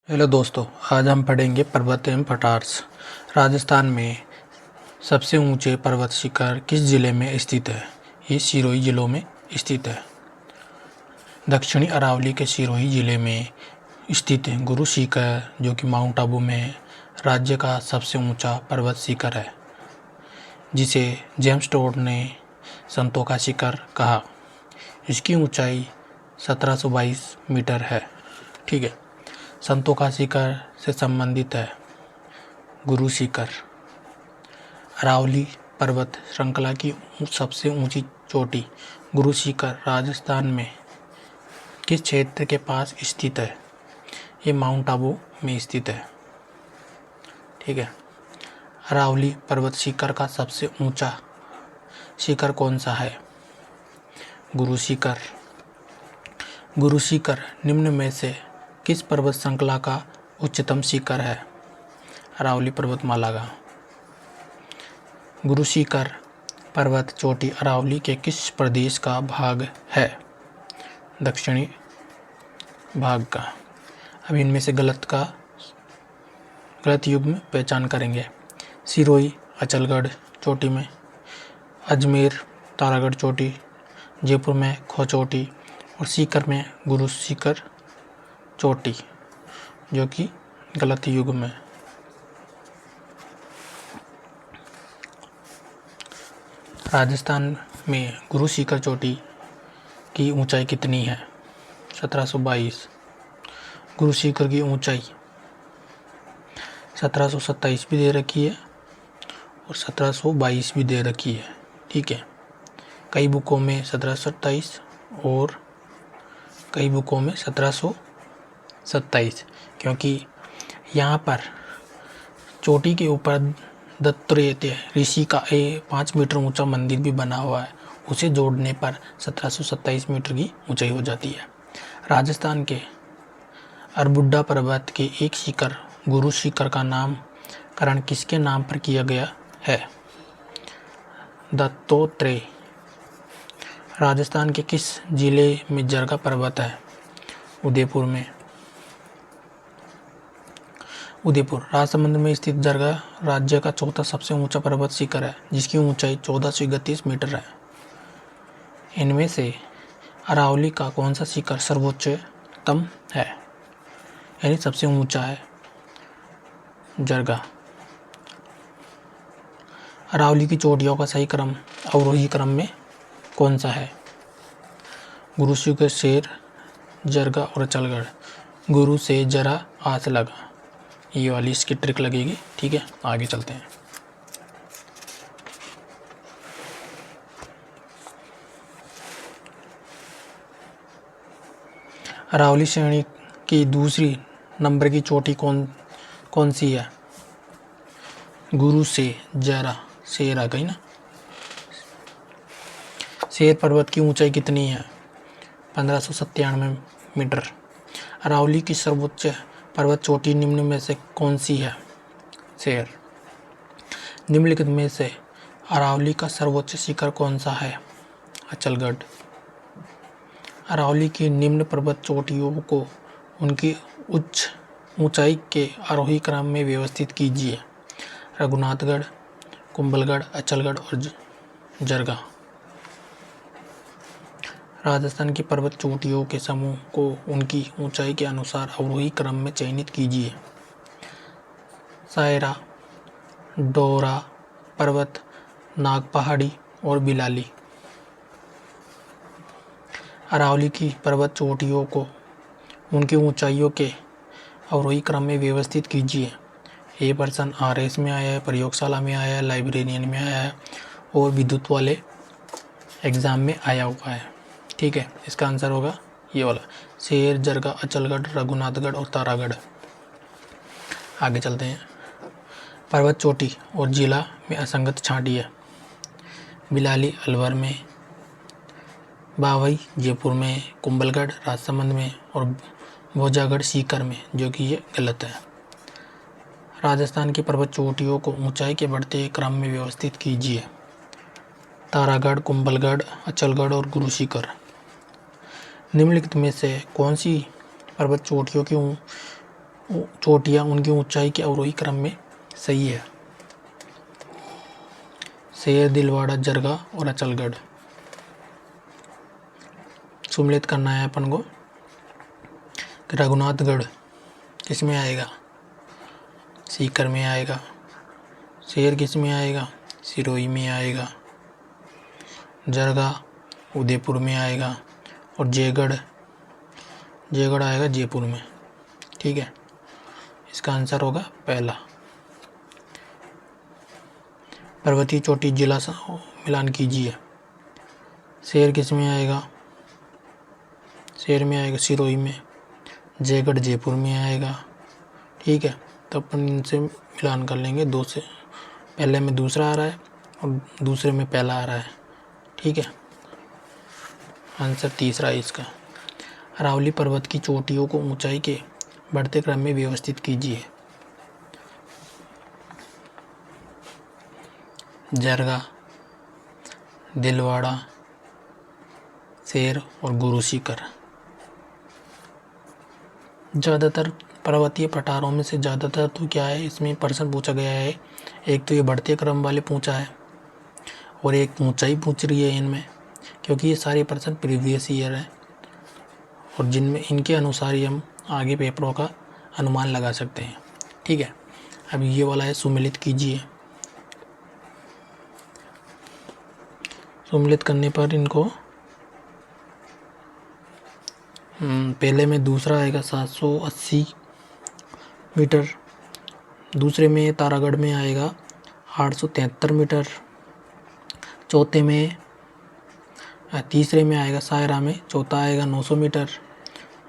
Hello दोस्तों, आज हम पढ़ेंगे पर्वत एवं पठार्स। राजस्थान में सबसे ऊंचे पर्वत शिखर किस जिले में स्थित है? ये सिरोही जिलों में स्थित है। दक्षिणी अरावली के सिरोही जिले में स्थित है गुरु शिखर, जो कि माउंट आबू में है, राज्य का सबसे ऊंचा पर्वत शिखर है, जिसे जेम्स टोड ने संतों का शिखर कहा। इसकी ऊंचाई 1722 मीटर है। ठीक है। संतों का शिखर से संबंधित है गुरु शिखर। अरावली पर्वत श्रृंखला की सबसे ऊंची चोटी गुरु शिखर राजस्थान में किस क्षेत्र के पास स्थित है? ये माउंट आबू में स्थित है। ठीक है। अरावली पर्वत शिखर का सबसे ऊंचा शिखर कौन सा है? गुरु शिखर। गुरु शिखर निम्न में से किस पर्वत श्रृंखला का उच्चतम शिखर है? अरावली पर्वतमाला का। गुरु शिखर पर्वत चोटी अरावली के किस प्रदेश का भाग है? दक्षिणी भाग का। अब इनमें से गलत युग्म पहचान करेंगे। सिरोही अचलगढ़ चोटी में, अजमेर तारागढ़ चोटी, जयपुर में खो चोटी और सीकर में गुरु शिखर चोटी, जो कि गलत युग्म है। राजस्थान में गुरु शिखर चोटी की ऊंचाई कितनी है? 1722। गुरु शिखर की ऊंचाई 1727 भी दे रखी है और 1722 भी दे रखी है। ठीक है। कई बुकों में 1727 और कई बुकों में 1727, क्योंकि यहाँ पर चोटी के ऊपर दत्तात्रेय ऋषि का 5 मीटर ऊंचा मंदिर भी बना हुआ है। उसे जोड़ने पर 1727 मीटर की ऊंचाई हो जाती है। राजस्थान के अरबुड्डा पर्वत के एक शिखर गुरु शिखर का नामकरण किसके नाम पर किया गया है? दत्तात्रेय। राजस्थान के किस जिले में जरगा पर्वत है? उदयपुर में। उदयपुर राजसमंद में स्थित जरगा राज्य का चौथा सबसे ऊंचा पर्वत शिखर है, जिसकी ऊंचाई 1431 मीटर है। इनमें से अरावली का कौन सा शिखर सर्वोच्चतम है, यानी सबसे ऊंचा है? जरगा। अरावली की चोटियों का सही क्रम अवरोही क्रम में कौन सा है? गुरु शिखर, शेर, जरगा और अचलगढ़। गुरु से जरा आस लगा, ये वाली इसकी ट्रिक लगेगी। ठीक है, आगे चलते हैं। अरावली श्रेणी की दूसरी नंबर की चोटी कौन सी है? गुरु से जरा, शेर आ गई ना। शेर पर्वत की ऊंचाई कितनी है? 1597 मीटर। अरावली की सर्वोच्च पर्वत चोटी निम्न में से कौन सी है? शेर। निम्नलिखित में से अरावली का सर्वोच्च शिखर कौन सा है? अचलगढ़। अरावली की निम्न पर्वत चोटियों को उनकी उच्च ऊंचाई के आरोही क्रम में व्यवस्थित कीजिए। रघुनाथगढ़, कुंभलगढ़, अचलगढ़ और जरगा। राजस्थान की पर्वत चोटियों के समूह को उनकी ऊंचाई के अनुसार अवरोही क्रम में चयनित कीजिए। सायरा, डोरा पर्वत, नाग पहाड़ी और बिलाली। अरावली की पर्वत चोटियों को उनकी ऊंचाइयों के अवरोही क्रम में व्यवस्थित कीजिए। ये प्रश्न RS में आया है, प्रयोगशाला में आया है, लाइब्रेरियन में आया है और विद्युत वाले एग्ज़ाम में आया हुआ है। ठीक है, इसका आंसर होगा ये वाला, शेर, जरगा, अचलगढ़, रघुनाथगढ़ और तारागढ़। आगे चलते हैं। पर्वत चोटी और जिला में असंगत छांटी है। बिलाली अलवर में, बावई जयपुर में, कुंभलगढ़ राजसमंद में और भोजागढ़ सीकर में, जो कि ये गलत है। राजस्थान की पर्वत चोटियों को ऊंचाई के बढ़ते क्रम में व्यवस्थित कीजिए। तारागढ़, कुंभलगढ़, अचलगढ़ और गुरु शिखर। निम्नलिखित में से कौन सी पर्वत चोटियों की चोटियाँ उनकी ऊंचाई के अवरोही क्रम में सही है। शेर, दिलवाड़ा, जरगा और अचलगढ़। सम्मिलित करना है अपन को। रघुनाथगढ़ किस में आएगा? सीकर में आएगा। शेर किस में आएगा? सिरोही में आएगा। जरगा उदयपुर में आएगा। और जयगढ़ आएगा जयपुर में। ठीक है, इसका आंसर होगा पहला। पर्वतीय चोटी जिला मिलान कीजिए। शेर किस में आएगा? शेर में आएगा सिरोही में। जयगढ़ जयपुर में आएगा। ठीक है, तो अपन इनसे मिलान कर लेंगे। दो से पहले में दूसरा आ रहा है और दूसरे में पहला आ रहा है। ठीक है, आंसर तीसरा है इसका। अरावली पर्वत की चोटियों को ऊंचाई के बढ़ते क्रम में व्यवस्थित कीजिए। जरगा, दिलवाड़ा, शेर और गुरु शिखर। ज़्यादातर पर्वतीय पठारों में से ज़्यादातर तो क्या है, इसमें प्रश्न पूछा गया है। एक तो ये बढ़ते क्रम वाले पूछा है और एक ऊंचाई पूछ रही है इनमें, क्योंकि ये सारे प्रश्न प्रीवियस ईयर है और जिनमें इनके अनुसार ही हम आगे पेपरों का अनुमान लगा सकते हैं। ठीक है, अब ये वाला है सुमेलित कीजिए। सुमेलित करने पर इनको पहले में दूसरा आएगा 780 मीटर, दूसरे में तारागढ़ में आएगा 873 मीटर, चौथे में तीसरे में आएगा सायरा में, चौथा आएगा 900 मीटर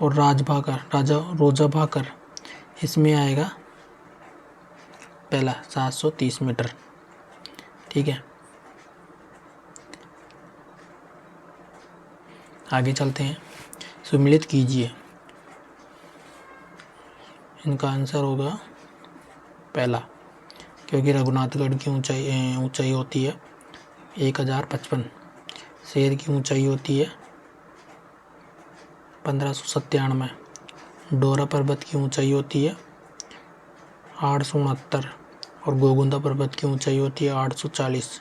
और रोजा भाकर इसमें आएगा पहला 730 मीटर। ठीक है, आगे चलते हैं। सम्मिलित कीजिए। इनका आंसर होगा पहला, क्योंकि रघुनाथगढ़ की ऊंचाई होती है 1055। शेर की ऊंचाई होती है 1597। डोरा पर्वत की ऊंचाई होती है 869 और गोगुंदा पर्वत की ऊंचाई होती है 840।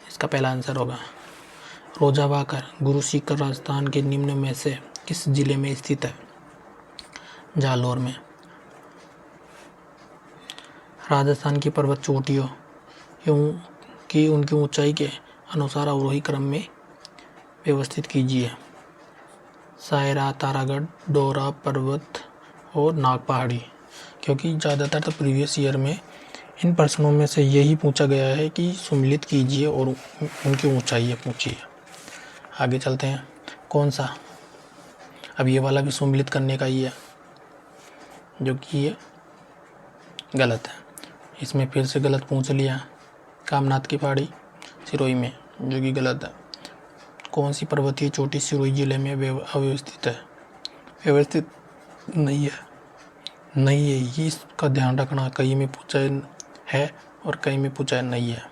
इसका पहला आंसर होगा। रोजा भाकर, गुरु शिखर राजस्थान के निम्न में से किस जिले में स्थित है? जालौर में। राजस्थान की पर्वत चोटियों की उनकी ऊंचाई के अनुसार अवरोही क्रम में व्यवस्थित कीजिए। सायरा, तारागढ़, डोरा पर्वत और नाग पहाड़ी। क्योंकि ज़्यादातर तो प्रीवियस ईयर में इन प्रश्नों में से यही पूछा गया है कि सम्मिलित कीजिए और उनकी ऊंचाई पूछिए। आगे चलते हैं। कौन सा? अब ये वाला भी सम्मिलित करने का ही है, जो कि ये गलत है। इसमें फिर से गलत पूछ लिया। कामनाथ की पहाड़ी सिरोही में, जो कि गलत है। कौन सी पर्वतीय चोटी सिरोही जिले में अव्यवस्थित है? व्यवस्थित नहीं है, ये इसका ध्यान रखना। कहीं में पूछा है और कहीं में पूछा है नहीं है।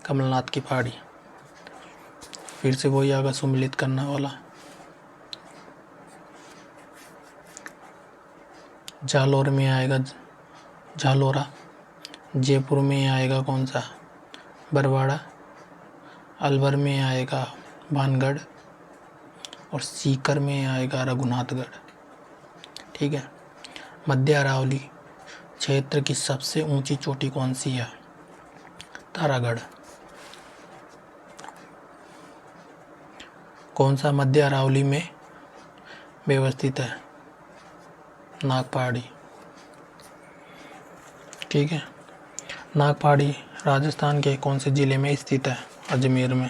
कमलनाथ की पहाड़ी फिर से वही आगा सम्मिलित करने वाला। जालौर में आएगा झालोरा, जयपुर में आएगा कौन सा? बरवाड़ा, अलवर में आएगा भानगढ़ और सीकर में आएगा रघुनाथगढ़। ठीक है, मध्य अरावली क्षेत्र की सबसे ऊंची चोटी कौन सी है? तारागढ़। कौन सा मध्य अरावली में व्यवस्थित है? नाग पहाड़ी। ठीक है, नाग पहाड़ी राजस्थान के कौन से जिले में स्थित है? अजमेर में।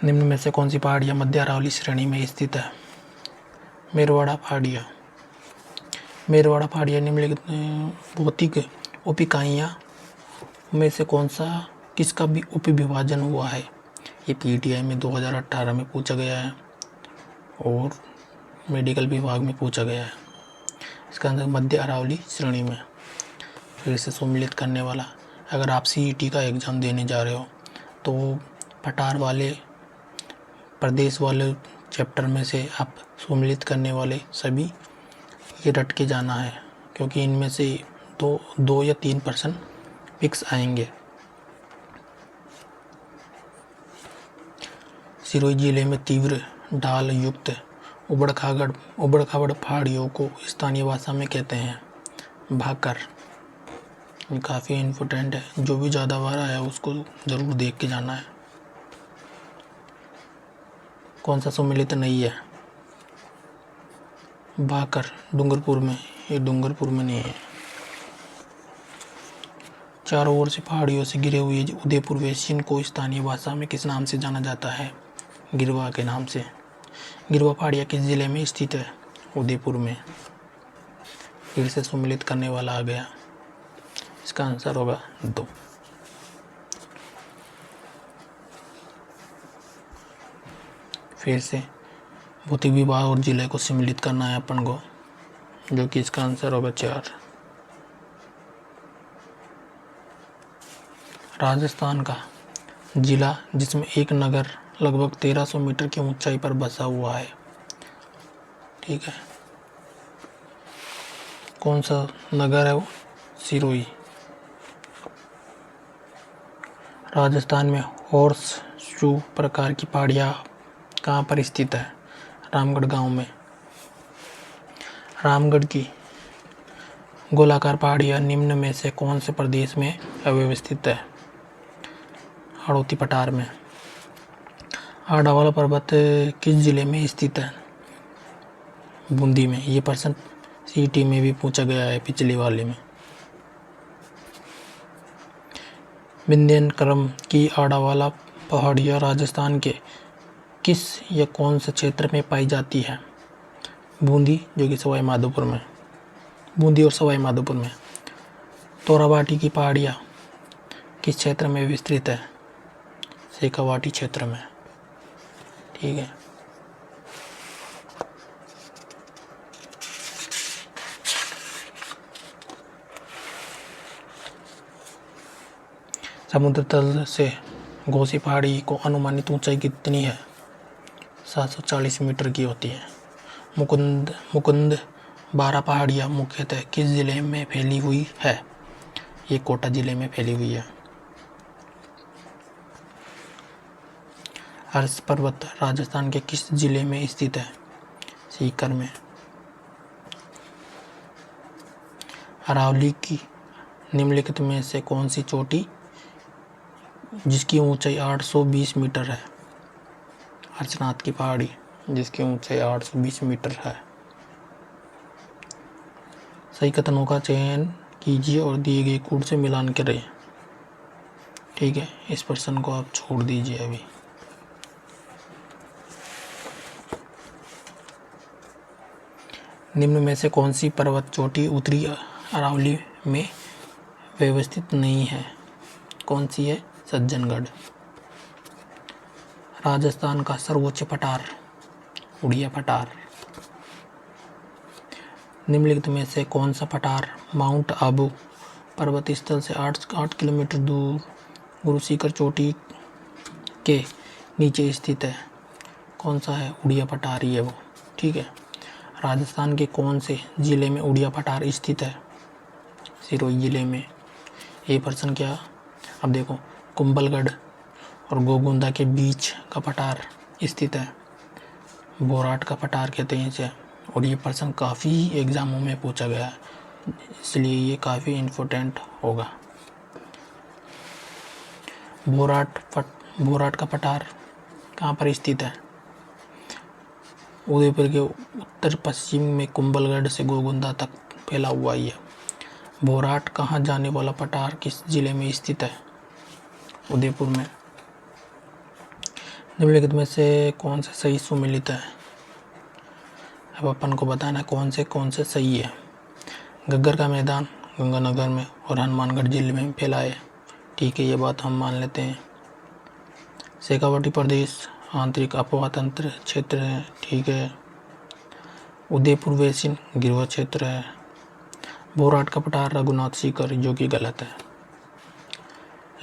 निम्न में से कौन सी पहाड़ियाँ मध्य अरावली श्रेणी में स्थित है? मेरवाड़ा पहाड़ियाँ। मेरवाड़ा पहाड़ियाँ निम्नलिखित भौतिक उपिकाइयाँ में से कौन सा किसका भी उपविभाजन हुआ है? ये पीटीआई में 2018 में पूछा गया है और मेडिकल विभाग में पूछा गया है। इसका आंसर मध्य अरावली श्रेणी में। फिर से सम्मिलित करने वाला। अगर आप सीईटी का एग्ज़ाम देने जा रहे हो तो पठार वाले प्रदेश वाले चैप्टर में से आप सम्मिलित करने वाले सभी ये रट के जाना है, क्योंकि इनमें से दो या 3% फिक्स आएंगे। सिरोही जिले में तीव्र ढाल युक्त उबड़ खाबड़ पहाड़ियों को स्थानीय भाषा में कहते हैं भाकर। ये काफ़ी इम्पोर्टेंट है, जो भी ज़्यादा बार आया उसको ज़रूर देख के जाना है। कौन सा सम्मिलित नहीं है? भाकर डूंगरपुर में, ये डूंगरपुर में नहीं है। चारों ओर से पहाड़ियों से घिरे हुए उदयपुर बेसिन को स्थानीय भाषा में किस नाम से जाना जाता है? गिरवा के नाम से। गिरवा पहाड़ियाँ किस जिले में स्थित है? उदयपुर में। फिर से सम्मिलित करने वाला आ गया, इसका आंसर होगा 2। फिर से भौतिक विभाग और जिले को सम्मिलित करना है अपन को, जो कि इसका आंसर होगा 4। राजस्थान का जिला जिसमें एक नगर लगभग 1300 मीटर की ऊंचाई पर बसा हुआ है, ठीक है, कौन सा नगर है वो? सिरोही। राजस्थान में हॉर्स शू प्रकार की पहाड़ियाँ कहाँ पर स्थित है? रामगढ़ गांव में। रामगढ़ की गोलाकार पहाड़ियाँ निम्न में से कौन से प्रदेश में अव्यवस्थित है? हाड़ौती पठार में। आड़ावाला पर्वत किस जिले में स्थित है? बूंदी में। ये प्रश्न सीटी में भी पूछा गया है, पिछले वाले में। विंध्यन क्रम की आड़ावाला पहाड़ियाँ राजस्थान के किस या कौन से क्षेत्र में पाई जाती है? बूंदी, जो कि सवाई माधोपुर में। बूंदी और सवाई माधोपुर में। तोराबाटी की पहाड़ियाँ किस क्षेत्र में विस्तृत है? शेखावाटी क्षेत्र में, ठीक है। समुद्र तल से घोसी पहाड़ी को अनुमानित ऊंचाई कितनी है? 740 मीटर की होती है। मुकुंद 12 पहाड़ियाँ मुख्यतः किस जिले में फैली हुई है? ये कोटा जिले में फैली हुई है। हर्ष पर्वत राजस्थान के किस जिले में स्थित है? सीकर में। अरावली की निम्नलिखित में से कौन सी चोटी जिसकी ऊंचाई 820 मीटर है? हर्षनाथ की पहाड़ी, जिसकी ऊंचाई 820 मीटर है। सही कथनों का चयन कीजिए और दिए गए कोड से मिलान करें, ठीक है। इस प्रश्न को आप छोड़ दीजिए अभी। निम्न में से कौन सी पर्वत चोटी उत्तरी अरावली में व्यवस्थित नहीं है? कौन सी है? सज्जनगढ़। राजस्थान का सर्वोच्च पठार? उड़िया पठार। निम्नलिखित में से कौन सा पठार माउंट आबू पर्वत स्थल से 8 किलोमीटर दूर गुरु शिखर चोटी के नीचे स्थित है? कौन सा है? उड़िया पठार ही है वो, ठीक है। राजस्थान के कौन से जिले में उड़िया पठार स्थित है? सिरोही जिले में। ये प्रश्न क्या? अब देखो, कुंभलगढ़ और गोगुंदा के बीच का पठार स्थित है, बोराट का पठार कहते हैं इसे। और ये प्रश्न काफ़ी एग्जामों में पूछा गया है, इसलिए ये काफ़ी इम्पोर्टेंट होगा। बोराट का पठार कहाँ पर स्थित है? उदयपुर के उत्तर पश्चिम में कुंभलगढ़ से गोगुंदा तक फैला हुआ ही है। बोराट कहाँ जाने वाला पठार किस जिले में स्थित है? उदयपुर में। निम्नलिखित में से कौन से सही सुमेलित है? अब अपन को बताना कौन से सही है। घग्गर का मैदान गंगानगर में और हनुमानगढ़ जिले में फैला है, ठीक है, ये बात हम मान लेते हैं। शेखावाटी प्रदेश आंतरिक अफवाह तंत्र क्षेत्र है, ठीक है। उदयपुर बेसिन गिरवा क्षेत्र है। बोराट का पठार रघुनाथ सीकर, जो कि गलत है।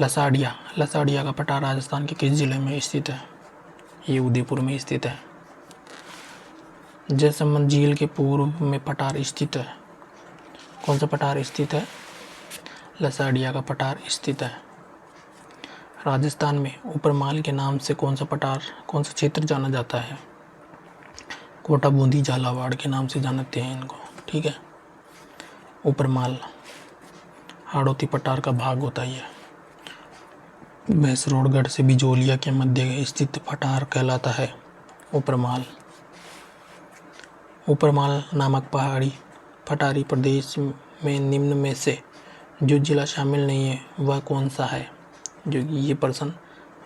लसाड़िया का पठार राजस्थान के किस जिले में स्थित है? ये उदयपुर में स्थित है। जयसमंद झील के पूर्व में पठार स्थित है। कौन सा पठार स्थित है? लसाड़िया का पठार स्थित है। राजस्थान में ऊपरमाल के नाम से कौन सा क्षेत्र जाना जाता है? कोटा, बूंदी, झालावाड़ के नाम से जानते हैं इनको। ठीक है। ऊपरमाल हाड़ौती पठार का भाग होता है। यह भैंसरोडगढ़ से बिजोलिया के मध्य स्थित पठार कहलाता है ऊपरमाल। ऊपरमाल नामक पठारी प्रदेश में निम्न में से जो जिला शामिल नहीं है वह कौन सा है? जो ये प्रश्न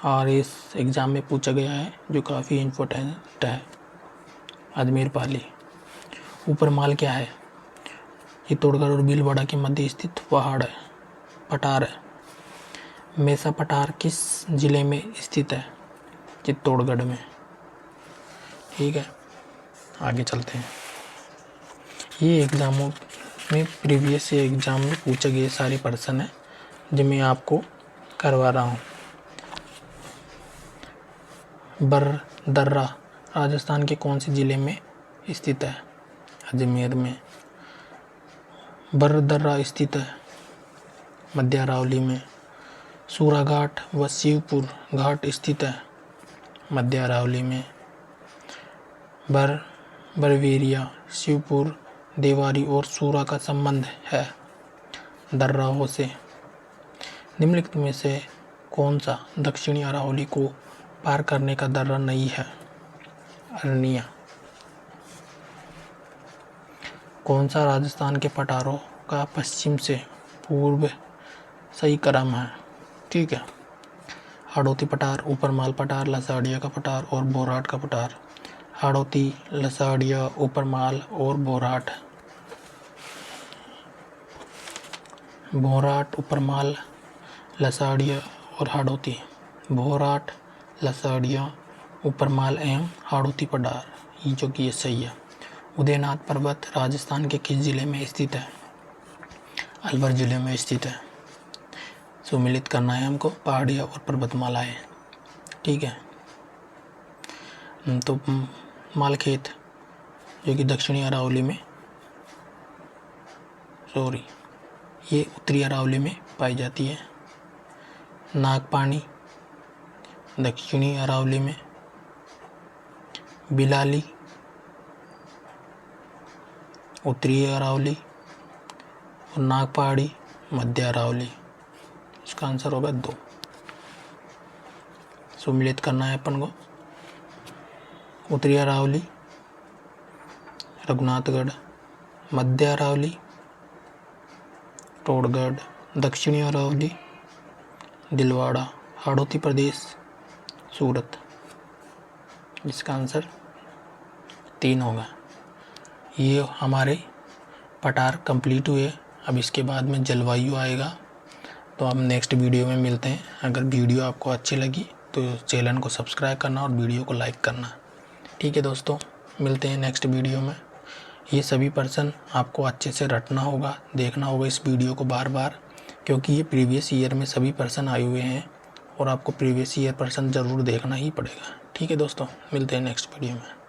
RS एग्ज़ाम में पूछा गया है, जो काफ़ी इम्पोर्टेंट है। अजमेर पाली। ऊपरमाल क्या है? चित्तौड़गढ़ और भीलवाड़ा के मध्य स्थित पठार है। मेसा पठार किस जिले में स्थित है? चित्तौड़गढ़ में। ठीक है, आगे चलते हैं। ये एग्ज़ामों में प्रीवियस एग्ज़ाम में पूछे गए सारे प्रश्न हैं जो मैं आपको करवा रहा हूँ। बरदर्रा राजस्थान के कौन से ज़िले में स्थित है? अजमेर में। बरदर्रा स्थित है मध्य अरावली में। सूराघाट व शिवपुर घाट स्थित है मध्य अरावली में। बरवेरिया, शिवपुर, देवारी और सूरा का संबंध है दर्राहों से। निम्नलिखित में से कौन सा दक्षिणी अरावली को पार करने का दर्रा नहीं है? अरनिया। कौन सा राजस्थान के पठारों का पश्चिम से पूर्व सही क्रम है? ठीक है। हाड़ौती पठार, ऊपरमाल पठार, लसाड़िया का पठार और बोराट का पठार। हाड़ौती, लसाड़िया, ऊपरमाल और बोराट। बोराट, ऊपरमाल, लसाड़िया और हाड़ौती। बोराट, लसाड़िया, ऊपरमाल एवं हाड़ौती पठार, ये जो कि ये सही है। उदयनाथ पर्वत राजस्थान के किस जिले में स्थित है? अलवर जिले में स्थित है। सुमिलित करना है हमको पहाड़ियाँ और पर्वतमालाएं। ठीक है। तो मालखेत जो कि दक्षिणी अरावली में ये उत्तरी अरावली में पाई जाती है। नागपानी दक्षिणी अरावली में। बिलाली उत्तरी अरावली और नागपहाड़ी मध्य अरावली। इसका आंसर होगा 2। सुमिलित करना है अपन को। उत्तरी अरावली रघुनाथगढ़, मध्य अरावली टोडगढ़, दक्षिणी अरावली दिलवाड़ा, हाड़ौती प्रदेश सूरत। इसका आंसर 3 होगा। ये हमारे पठार कंप्लीट हुए। अब इसके बाद में जलवायु आएगा, तो हम नेक्स्ट वीडियो में मिलते हैं। अगर वीडियो आपको अच्छी लगी तो चैनल को सब्सक्राइब करना और वीडियो को लाइक करना। ठीक है दोस्तों, मिलते हैं नेक्स्ट वीडियो में। ये सभी प्रश्न आपको अच्छे से रटना होगा, देखना होगा इस वीडियो को बार बार, क्योंकि ये प्रीवियस ईयर में सभी प्रश्न आए हुए हैं और आपको प्रीवियस ईयर प्रश्न ज़रूर देखना ही पड़ेगा। ठीक है दोस्तों, मिलते हैं नेक्स्ट वीडियो में।